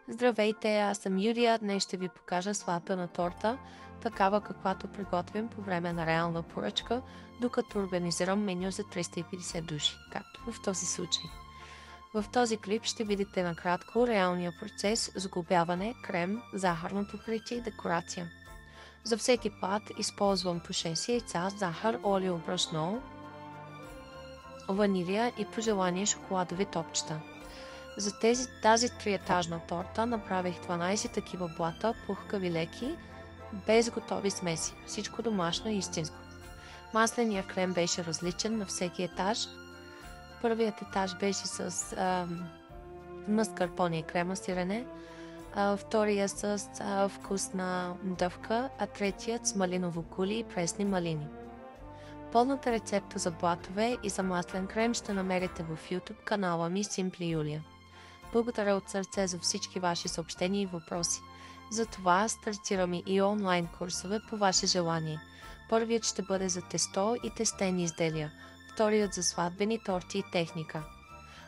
Здравейте, аз съм Юлия. Днес ще ви покажа сватбена торта, такава каквато приготвям по време на реална поръчка, докато организирам меню за 350 души, както в този случай. В този клип ще видите накратко реалния процес: сглобяване, крем, захарно покритие и декорация. За всеки път използвам по 6 яйца, захар, олио, брашно, ванилия и по желание шоколадови топчета. За тази триетажна торта направих 12 такива блата, пухкави леки, без готови смеси. Всичко домашно и истинско. Масленият крем беше различен на всеки етаж. Първият етаж беше с маскарпоне и крема сирене, втория с вкусна дъвка, а третият с малиново кули и пресни малини. Пълната рецепта за блатове и за маслен крем ще намерите в YouTube канала ми Simply Юлия. Благодаря от сърце за всички ваши съобщения и въпроси. Затова стартираме и онлайн курсове по ваше желание. Първият ще бъде за тесто и тестени изделия, вторият за сватбени торти и техника.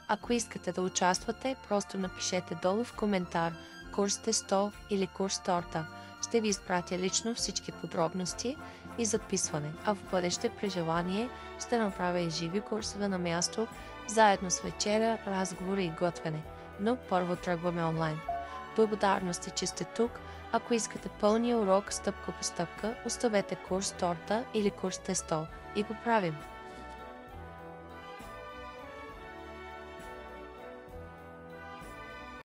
Ако искате да участвате, просто напишете долу в коментар курс тесто или курс торта. Ще ви изпратя лично всички подробности и записване, а в бъдеще при желание ще направя и живи курсове на място, заедно с вечеря, разговори и готвене. Но първо тръгваме онлайн. Благодарности, че сте тук. Ако искате пълния урок стъпка по стъпка, оставете курс торта или курс тесто и го правим.